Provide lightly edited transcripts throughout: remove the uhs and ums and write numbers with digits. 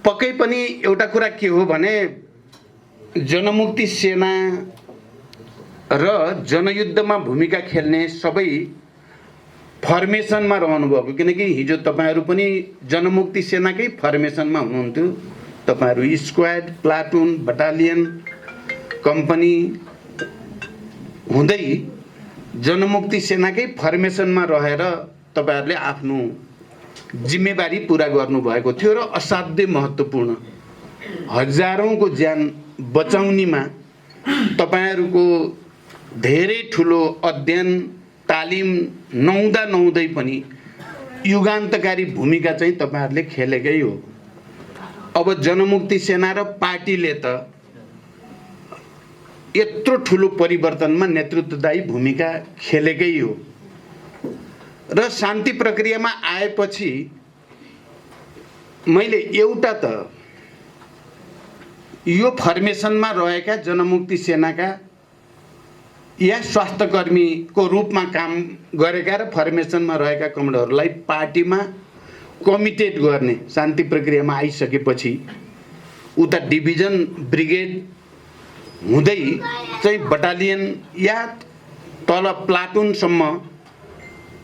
पक्कै पनि एउटा कुरा के हो भने जनमुक्ति सेना र जनयुद्धमा भूमिका खेल्ने सबै फर्मेसनमा रहनुभएको, किनकि हिजो तपाईहरू पनि जनमुक्ति सेनाकै फर्मेसनमा हुनुहुन्थ्यो। तपाईहरू स्क्वाड, प्लाटुन, बटालियन, कम्पनी हुँदै जनमुक्ति सेनाकै फर्मेसनमा रहेर तपाईहरूले आफ्नो जिम्मेवारी पुरा गर्नुभएको थियो र असाध्यै महत्त्वपूर्ण हजारौंको ज्यान बचाउनेमा तपाईहरूको धेरै ठुलो अध्ययन तालिम नहुँदै पनि युगान्तकारी भूमिका चाहिँ तपाईहरूले खेलेकै हो। अब जनमुक्ति सेना र पार्टीले त यत्रो ठुलो परिवर्तनमा नेतृत्वदायी भूमिका खेलेकै हो र शान्ति प्रक्रियामा आएपछि मैले एउटा त यो फर्मेसनमा रहेका जनमुक्ति सेनाका या स्वास्थ्यकर्मीको रूपमा काम गरेका र फर्मेसनमा रहेका कमान्डरहरूलाई पार्टीमा कमिटेड गर्ने, शान्ति प्रक्रियामा आइसकेपछि उता डिभिजन ब्रिगेड हुँदै चाहिँ बटालियन या तल प्लाटुनसम्म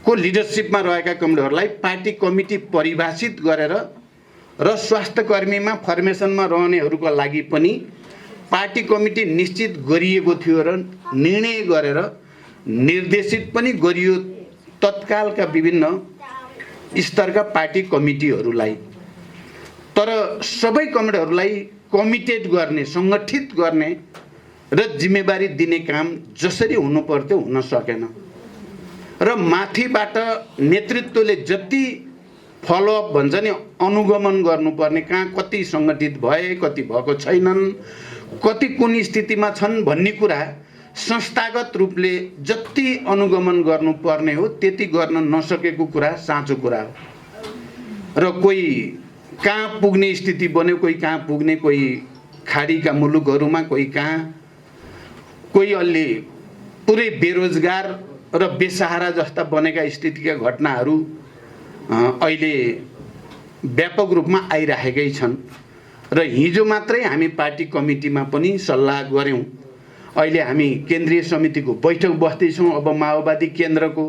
को लिडरसिपमा रहेका कमान्डरहरूलाई पार्टी कमिटी परिभाषित गरेर र स्वास्थ्यकर्मीमा फर्मेसनमा रहनेहरूको लागि पनि पार्टी कमिटी निश्चित गरिएको थियो र निर्णय गरेर निर्देशित पनि गरियो तत्कालका विभिन्न स्तरका पार्टी कमिटीहरूलाई। तर सबै कमान्डरहरूलाई कमिटेड गर्ने, सङ्गठित गर्ने र जिम्मेवारी दिने काम जसरी हुनु पर्थ्यो हुन सकेन र माथिबाट नेतृत्वले जति फलोअप भन्छ नि अनुगमन गर्नुपर्ने, कहाँ कति सङ्गठित भए, कति भएको छैनन्, कति कुन स्थितिमा छन् भन्ने कुरा संस्थागत रूपले जति अनुगमन गर्नुपर्ने हो त्यति गर्न नसकेको कुरा साँचो कुरा हो। र कोही कहाँ पुग्ने स्थिति बन्यो, कोही कहाँ पुग्ने, कोही खाडीका मुलुकहरूमा, कोही कहाँ, कोही अलि पुरै बेरोजगार र बेसहारा जस्ता बनेका स्थितिका घटनाहरू अहिले व्यापक रूपमा आइराखेकै छन् र हिजो मात्रै हामी पार्टी कमिटीमा पनि सल्लाह गऱ्यौँ। अहिले हामी केन्द्रीय समितिको बैठक बस्दैछौँ अब माओवादी केन्द्रको,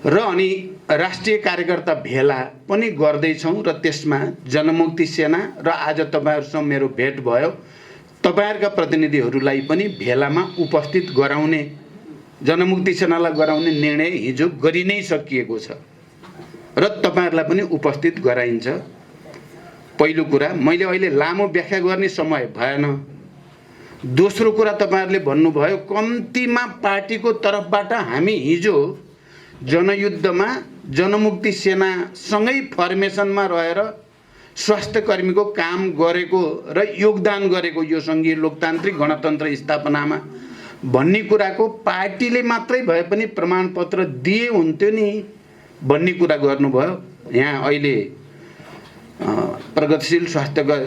र अनि राष्ट्रिय कार्यकर्ता भेला पनि गर्दैछौँ र त्यसमा जनमुक्ति सेना र आज तपाईहरुसँग मेरो भेट भयो तपाईहरुका प्रतिनिधिहरूलाई पनि भेलामा उपस्थित गराउने, जनमुक्ति सेनालाई गराउने निर्णय हिजो गरि नै सकिएको छ र तपाईहरुलाई पनि उपस्थित गराइन्छ। पहिलो कुरा मैले अहिले लामो व्याख्या गर्ने समय भएन। दोस्रो कुरा तपाईहरुले भन्नुभयो कम्तीमा पार्टीको तर्फबाट हामी हिजो जनयुद्धमा जनमुक्ति सेना सँगै फर्मेसनमा रहेर स्वास्थ्यकर्मीको काम गरेको र योगदान गरेको यो संघीय लोकतान्त्रिक गणतन्त्र स्थापनामा भन्ने कुराको पार्टीले मात्रै भए पनि प्रमाणपत्र दिए हुन्थ्यो नि भन्ने कुरा गर्नुभयो। यहाँ अहिले प्रगतिशील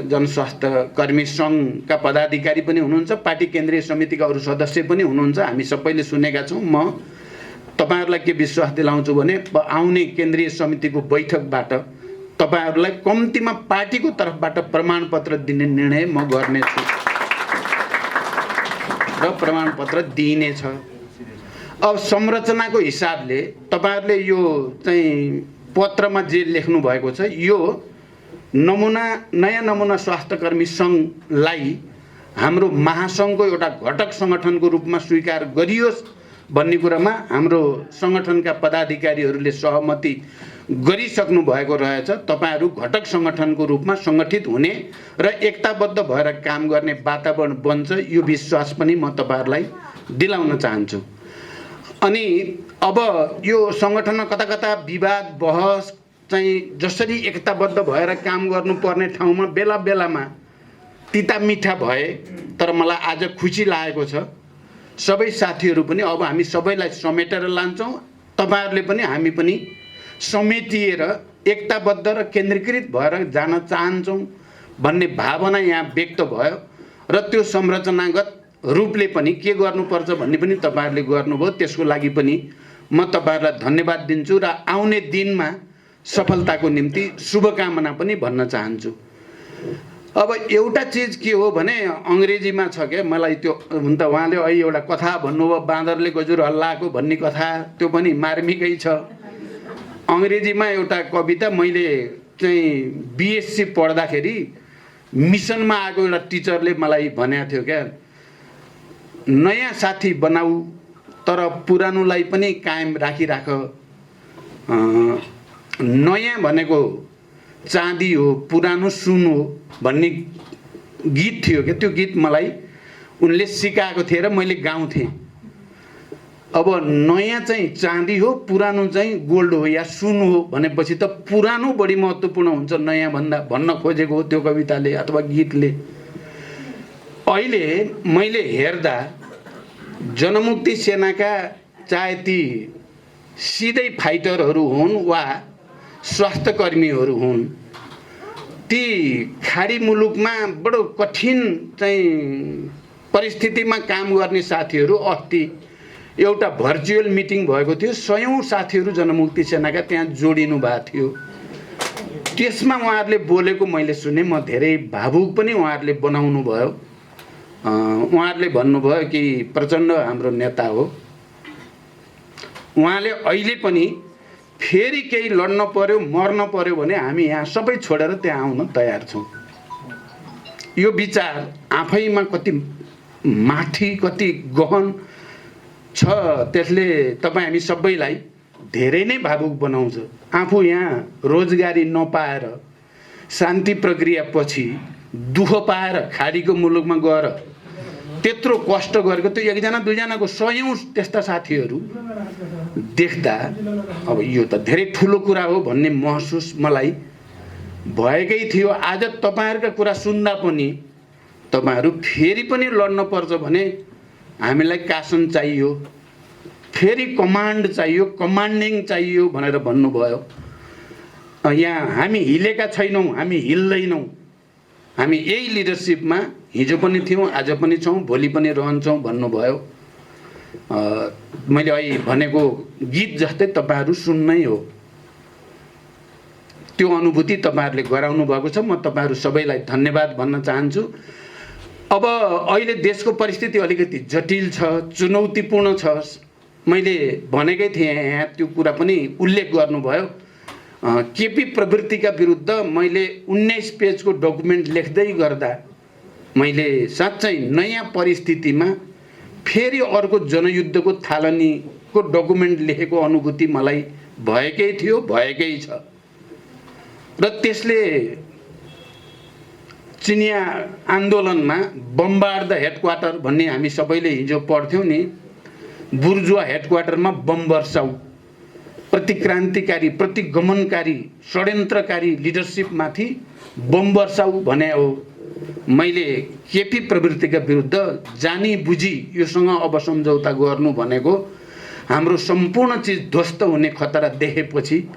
जनस्वास्थ्य कर्मी संघका पदाधिकारी पनि हुनुहुन्छ, पार्टी केन्द्रीय समितिका अरू सदस्य पनि हुनुहुन्छ, हामी सबैले सुनेका छौँ। म तपाईहरुलाई के विश्वास दिलाउँछु भने आउने केन्द्रीय समितिको बैठकबाट तपाईहरुलाई कम्तीमा पार्टीको तर्फबाट प्रमाणपत्र दिने निर्णय म गर्नेछु र प्रमाणपत्र दिइनेछ। अब संरचनाको हिसाबले तपाईहरुले यो चाहिँ पत्रमा जे लेख्नु भएको छ यो नमुना नयाँ नमुना स्वास्थ्यकर्मी संघलाई हाम्रो महासंघको एउटा घटक संगठनको रूपमा स्वीकार गरियोस् भन्ने कुरामा हाम्रो संगठनका पदाधिकारीहरूले सहमति गरिसक्नु भएको रहेछ। तपाईहरु घटक संगठनको रूपमा संगठित हुने र एकताबद्ध भएर काम गर्ने वातावरण बन्छ यो विश्वास पनि म तपाईहरुलाई दिलाउन चाहन्छु। अनि अब यो संगठनमा कता कता विवाद बहस चाहिँ जसरी एकताबद्ध भएर काम गर्नुपर्ने ठाउँमा बेला बेलामा तिता मिठा भए, तर मलाई आज खुसी लागेको छ सबै साथीहरू पनि अब हामी सबैलाई समेटेर लान्छौँ, तपाईहरुले पनि हामी पनि समेटिएर एकताबद्ध र केन्द्रीकृत भएर जान चाहन्छौँ भन्ने भावना यहाँ व्यक्त भयो र त्यो संरचनागत रूपले पनि के गर्नुपर्छ भन्ने पनि तपाईहरुले गर्नुभयो। त्यसको लागि पनि म तपाईहरुलाई धन्यवाद दिन्छु र आउने दिनमा सफलताको निम्ति शुभकामना पनि भन्न चाहन्छु। अब एउटा चिज के हो भने अङ्ग्रेजीमा छ क्या, मलाई त्यो हुन त उहाँले अहिले एउटा कथा भन्नुभयो बाँदरले गजुर हल्लाएको भन्ने कथा, त्यो पनि मार्मिकै छ। अङ्ग्रेजीमा एउटा कविता मैले चाहिँ बिएससी पढ्दाखेरि मिसनमा आएको एउटा टिचरले मलाई भनेको थियो क्या, नयाँ साथी बनाऊ तर पुरानोलाई पनि कायम राखिराख, नयाँ भनेको चाँदी हो पुरानो सुन हो भन्ने गीत थियो क्या। त्यो गीत मलाई उनले सिकाएको थिए र मैले गाउँथेँ। अब नयाँ चाहिँ चाँदी हो पुरानो चाहिँ गोल्ड हो या सुन हो भनेपछि त पुरानो बढी महत्त्वपूर्ण हुन्छ नयाँ भन्दा भन्न खोजेको हो त्यो कविताले अथवा गीतले। अहिले मैले हेर्दा जनमुक्ति सेनाका चाहे ती सिधै फाइटरहरू हुन् वा स्वास्थ्य कर्मीहरू हुन्, ती खाडी मुलुकमा बडो कठिन चाहिँ परिस्थितिमा काम गर्ने साथीहरू, अस्ति एउटा भर्चुअल मिटिङ भएको थियो, 100औं साथीहरू जनमुक्ति सेनाका त्यहाँ जोडिनु भएको थियो। त्यसमा उहाँहरूले बोलेको मैले सुने, म धेरै भावुक पनि उहाँहरूले बनाउनु भयो। उहाँहरूले भन्नुभयो कि प्रचण्ड हाम्रो नेता हो, उहाँले अहिले पनि फेरि केही लड्न पर्यो मर्न पर्यो भने हामी यहाँ सबै छोडेर त्यहाँ आउन तयार छौँ। यो विचार आफैमा कति माथि कति गहन छ, त्यसले तपाईँ हामी सबैलाई धेरै नै भावुक बनाउँछ। आफू यहाँ रोजगारी नपाएर शान्ति प्रक्रियापछि दुःख पाएर खाडीको मुलुकमा गएर त्यत्रो कष्ट गरेको त्यो एकजना दुईजनाको 100औं त्यस्ता साथीहरू देख्दा अब यो त धेरै ठुलो कुरा हो भन्ने महसुस मलाई भएकै थियो। आज तपाईँहरूका कुरा सुन्दा पनि तपाईँहरू फेरि पनि लड्न पर्छ भने हामीलाई शासन चाहियो, फेरि कमान्ड चाहियो, कमान्डिङ चाहियो भनेर भन्नुभयो। यहाँ हामी हिलेका छैनौँ, हामी हिल्दैनौँ, हामी यही लिडरसिपमा हिजो पनि थियौँ, आज पनि छौँ, भोलि पनि रहन्छौँ भन्नुभयो। मैले अहिले भनेको गीत जस्तै तपाईँहरू सुन्नै हो, त्यो अनुभूति तपाईँहरूले गराउनु भएको छ। म तपाईँहरू सबैलाई धन्यवाद भन्न चाहन्छु। अब अहिले देशको परिस्थिति अलिकति जटिल छ, चुनौतीपूर्ण छ। मैले भनेकै थिएँ यहाँ, त्यो कुरा पनि उल्लेख गर्नुभयो। केपी प्रवृत्तिका विरुद्ध मैले 19 पेजको डकुमेन्ट लेख्दै गर्दा मैले साँच्चै नयाँ परिस्थितिमा फेरि अर्को जनयुद्धको थालनीको डकुमेन्ट लेखेको अनुभूति मलाई भएकै थियो, भएकै छ। र त्यसले चिनिया आन्दोलनमा बम्बार द हेडक्वार्टर भन्ने हामी सबैले हिजो पढ्थ्यौँ नि, बुर्जुवा हेडक्वार्टरमा बम वर्षाउ, प्रतिक्रान्तिकारी प्रतिगमनकारी षड्यन्त्रकारी लिडरसिपमाथि बम वर्षाउ भने हो। मैले केपी प्रवृत्तिका विरुद्ध जानी बुझी योसँग अब सम्झौता गर्नु भनेको हाम्रो सम्पूर्ण चिज ध्वस्त हुने खतरा देखेपछि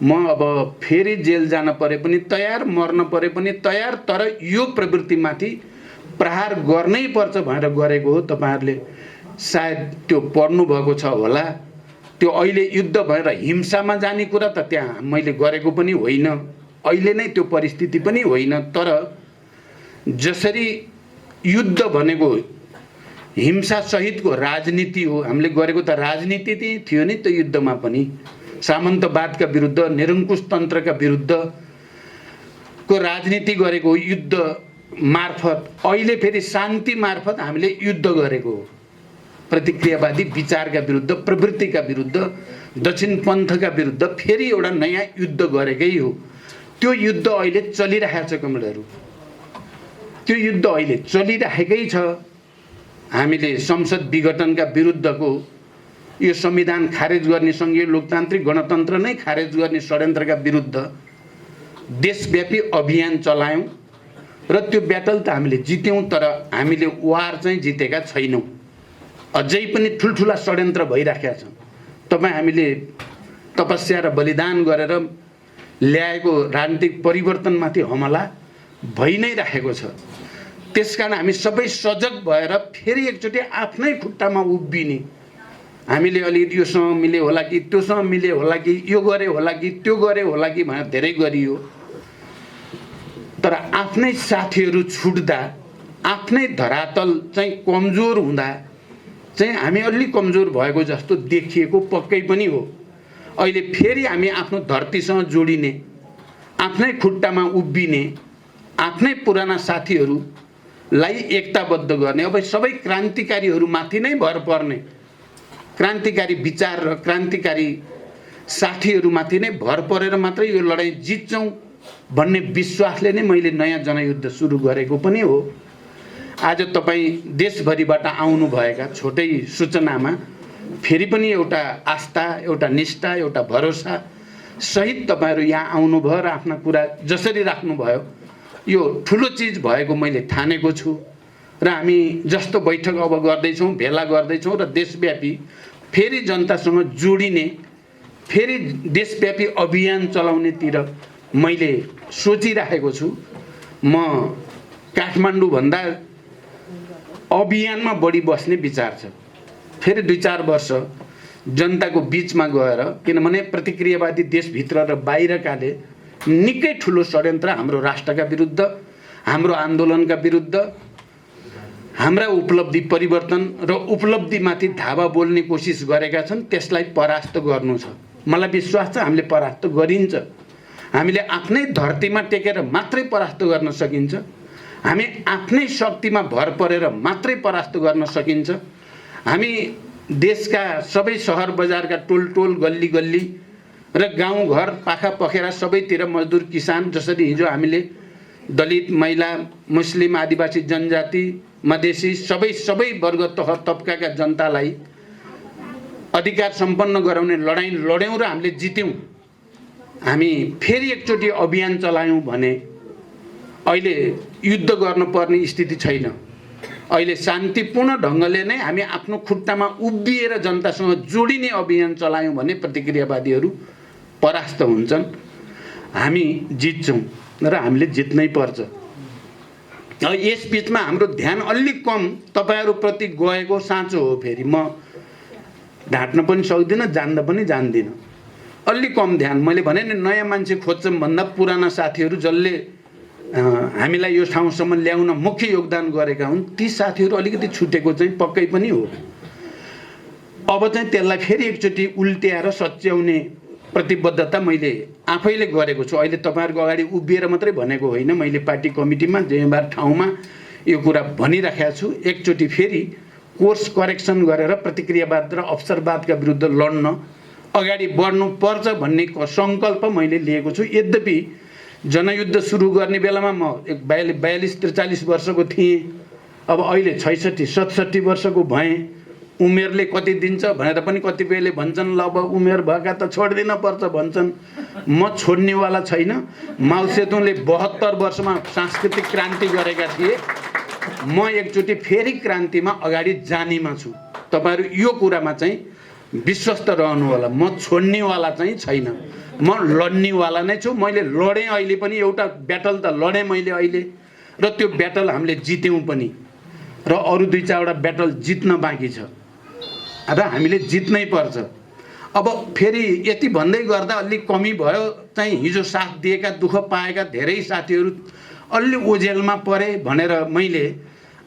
म अब फेरि जेल जान परे पनि तयार, मर्न परे पनि तयार, तर यो प्रवृत्तिमाथि प्रहार गर्नै पर्छ भनेर गरेको हो। तपाईँहरूले सायद त्यो पढ्नु भएको छ होला। त्यो अहिले युद्ध भएर हिंसामा जाने कुरा त त्यहाँ मैले गरेको पनि होइन, अहिले नै त्यो परिस्थिति पनि होइन। तर जसरी युद्ध भनेको हिंसा सहितको राजनीति हो, हामीले गरेको त राजनीति थियो नि त्यो युद्धमा पनि। सामन्तवादका विरुद्ध, निरङ्कुश तन्त्रका विरुद्धको राजनीति गरेको युद्ध मार्फत, अहिले फेरि शान्ति मार्फत हामीले युद्ध गरेको हो। प्रतिक्रियावादी विचारका विरुद्ध, प्रवृत्तिका विरुद्ध, दक्षिण पन्थका विरुद्ध फेरि एउटा नयाँ युद्ध गरेकै हो। त्यो युद्ध अहिले चलिरहेको छ कमरेडहरू, त्यो युद्ध अहिले चलिरहेकै छ। हामीले संसद विघटनका विरुद्धको यो संविधान खारेज गर्ने, सङ्घीय लोकतान्त्रिक गणतन्त्र नै खारेज गर्ने षड्यन्त्रका विरुद्ध देशव्यापी अभियान चलायौँ र त्यो ब्याटल त हामीले जित्यौँ, तर हामीले वार चाहिँ जितेका छैनौँ। अझै पनि ठुल्ठुला षड्यन्त्र भइराखेका छन्। तपाईँ हामीले तपस्या र बलिदान गरेर ल्याएको राजनीतिक परिवर्तनमाथि हमला भइ नै राखेको छ। त्यसकारण हामी सबै सजग भएर फेरि एकचोटि आफ्नै खुट्टामा उभिने हामीले अलिकति योसँग मिले होला कि त्योसँग मिले होला कि यो गरे होला कि त्यो गरे होला कि भनेर धेरै गरियो। तर आफ्नै साथीहरू छुट्दा, आफ्नै धरातल चाहिँ कमजोर हुँदा चाहिँ हामी अलि कमजोर भएको जस्तो देखिएको पक्कै पनि हो। अहिले फेरि हामी आफ्नो धरतीसँग जोडिने, आफ्नै खुट्टामा उभिने, आफ्नै पुराना साथीहरूलाई एकताबद्ध गर्ने, अब सबै क्रान्तिकारीहरूमाथि नै भर पर्ने, क्रान्तिकारी विचार र क्रान्तिकारी साथीहरूमाथि नै भर परेर मात्रै यो लडाइँ जित्छौँ भन्ने विश्वासले नै मैले नयाँ जनयुद्ध सुरु गरेको पनि हो। आज तपाईँ देशभरिबाट आउनुभएका छोटै सूचनामा फेरि पनि एउटा आस्था, एउटा निष्ठा, एउटा भरोसा सहित तपाईँहरू यहाँ आउनुभयो र आफ्ना कुरा जसरी राख्नुभयो, यो ठुलो चिज भएको मैले ठानेको छु। र हामी जस्तो बैठक अब गर्दैछौँ, भेला गर्दैछौँ र देशव्यापी फेरि जनतासँग जोडिने, फेरि देशव्यापी अभियान चलाउनेतिर मैले सोचिराखेको छु। म काठमाडौँभन्दा अभियानमा बढी बस्ने विचार छ। फेरि 2-4 वर्ष जनताको बिचमा गएर, किनभने प्रतिक्रियावादी देशभित्र र बाहिरकाले निकै ठुलो षड्यन्त्र हाम्रो राष्ट्रका विरुद्ध, हाम्रो आन्दोलनका विरुद्ध, हाम्रा उपलब्धि परिवर्तन र उपलब्धिमाथि धावा बोल्ने कोसिस गरेका छन्। त्यसलाई परास्त गर्नु छ। मलाई विश्वास छ हामीले परास्त गरिन्छ। हामीले आफ्नै धरतीमा टेकेर मात्रै परास्त गर्न सकिन्छ। हामी आफ्नै शक्तिमा भर परेर मात्रै परास्त गर्न सकिन्छ। हामी देशका सबै सहर बजारका टोल टोल, गल्ली गल्ली र गाउँघर, पाखा पखेरा सबैतिर मजदुर, किसान, जसरी हिजो हामीले दलित, महिला, मुस्लिम, आदिवासी जनजाति, मधेसी सबै वर्ग तह तबकाका जनतालाई अधिकार सम्पन्न गराउने लडाइँ लड्यौँ र हामीले जित्यौँ। हामी फेरि एकचोटि अभियान चलायौँ भने अहिले युद्ध गर्नुपर्ने स्थिति छैन। अहिले शान्तिपूर्ण ढङ्गले नै हामी आफ्नो खुट्टामा उभिएर जनतासँग जोडिने अभियान चलायौँ भने प्रतिक्रियावादीहरू परास्त हुन्छन्, हामी जित्छौँ र हामीले जित्नै पर्छ। यस बिचमा हाम्रो ध्यान अलिक कम तपाईँहरूप्रति गएको साँचो हो। फेरि म ढाँट्न पनि सक्दिनँ, जान्न पनि जान्दिनँ। अलिक कम ध्यान, मैले भने नि नयाँ मान्छे खोज्छौँ भन्दा पुराना साथीहरू जसले हामीलाई यो ठाउँसम्म ल्याउन मुख्य योगदान गरेका हुन्, ती साथीहरू अलिकति छुटेको चाहिँ पक्कै पनि हो। अब चाहिँ त्यसलाई फेरि एकचोटि उल्ट्याएर सच्याउने प्रतिबद्धता मैले आफैले गरेको छु। अहिले तपाईँहरूको अगाडि उभिएर मात्रै भनेको होइन, मैले पार्टी कमिटीमा जिम्मेवार ठाउँमा यो कुरा भनिराखेको छु। एकचोटि फेरि कोर्स करेक्सन गरेर प्रतिक्रियावाद र अवसरवादका विरुद्ध लड्न अगाडि बढ्नुपर्छ भन्ने सङ्कल्प मैले लिएको छु। यद्यपि जनयुद्ध सुरु गर्ने बेलामा म 42-43 वर्षको थिएँ, अब अहिले 66-67 वर्षको भएँ। उमेरले कति दिन्छ भनेर पनि कतिपयले भन्छन्, ल अब उमेर भएका त छोड्दिन पर्छ भन्छन्। म छोड्नेवाला छैन। माओ सेतुङले 72 वर्षमा सांस्कृतिक क्रान्ति गरेका थिए। म एकचोटि फेरि क्रान्तिमा अगाडि जानेमा छु। तपाईँहरू यो कुरामा चाहिँ विश्वस्त रहनु होला। म छोड्नेवाला चाहिँ छैन, म लड्नेवाला नै छु। मैले लडेँ, अहिले पनि एउटा ब्याटल त लडेँ मैले अहिले, र त्यो ब्याटल हामीले जित्यौँ पनि, र अरू 2-4वटा ब्याटल जित्न बाँकी छ र हामीले जित्नै पर्छ। अब फेरि यति भन्दै गर्दा अलिक कमी भयो चाहिँ। हिजो साथ दिएका, दुःख पाएका धेरै साथीहरू अलि ओझेलमा परे भनेर मैले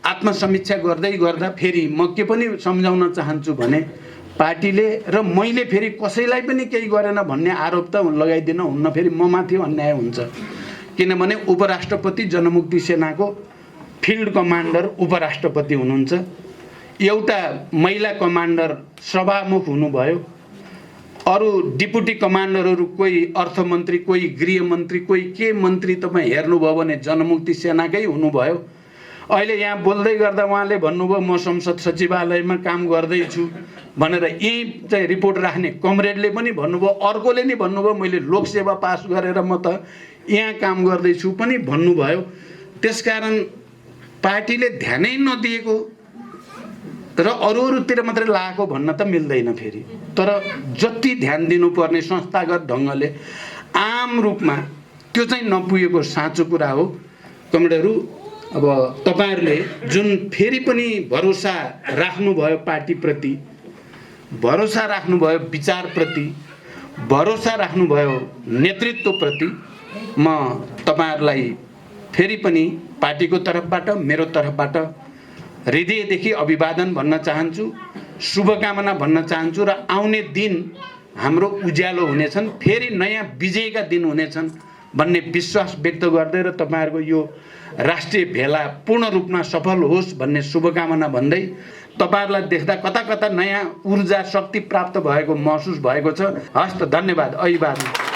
आत्मसमीक्षा गर्दै गर्दा फेरि म के पनि सम्झाउन चाहन्छु भने, पार्टीले र मैले फेरि कसैलाई पनि केही गरेन भन्ने आरोप त लगाइदिन हुन्न। फेरि म माथि अन्याय हुन्छ, किनभने उपराष्ट्रपति जनमुक्ति सेनाको फिल्ड कमान्डर उपराष्ट्रपति हुनुहुन्छ, एउटा महिला कमान्डर सभामुख हुनुभयो, अरू डिप्युटी कमान्डरहरू कोही अर्थमन्त्री, कोही गृहमन्त्री, कोही के मन्त्री तपाईँ हेर्नुभयो भने जनमुक्ति सेनाकै हुनुभयो। अहिले यहाँ बोल्दै गर्दा उहाँले भन्नुभयो म संसद सचिवालयमा काम गर्दैछु भनेर। यही चाहिँ रिपोर्ट राख्ने कमरेडले पनि भन्नुभयो, अर्कोले नि भन्नुभयो मैले लोकसेवा पास गरेर म त यहाँ काम गर्दैछु पनि भन्नुभयो। त्यसकारण पार्टीले ध्यानै नदिएको र अरूतिर मात्रै लागेको भन्न त मिल्दैन फेरि। तर जति ध्यान दिनुपर्ने संस्थागत ढङ्गले आम रूपमा त्यो चाहिँ नपुगेको साँचो कुरा हो। कमरेडहरू, अब तपाईँहरूले जुन फेरि पनि भरोसा राख्नुभयो पार्टीप्रति, भरोसा राख्नुभयो विचारप्रति, भरोसा राख्नुभयो नेतृत्वप्रति म तपाईहरुलाई फेरि पनि पार्टीको तर्फबाट मेरो तर्फबाट हृदयदेखि अभिवादन भन्न चाहन्छु, शुभकामना भन्न चाहन्छु र आउने दिन हाम्रो उज्यालो हुनेछन्, फेरि नयाँ विजयका दिन हुनेछन् भन्ने विश्वास व्यक्त गर्दै र तपाईहरुको यो राष्ट्रिय भेला पूर्ण रूपमा सफल होस् भन्ने शुभकामना भन्दै तपाईहरुलाई देख्दा कता कता नयाँ ऊर्जा शक्ति प्राप्त भएको महसुस भएको छ। हस्त, धन्यवाद। अभिवादन।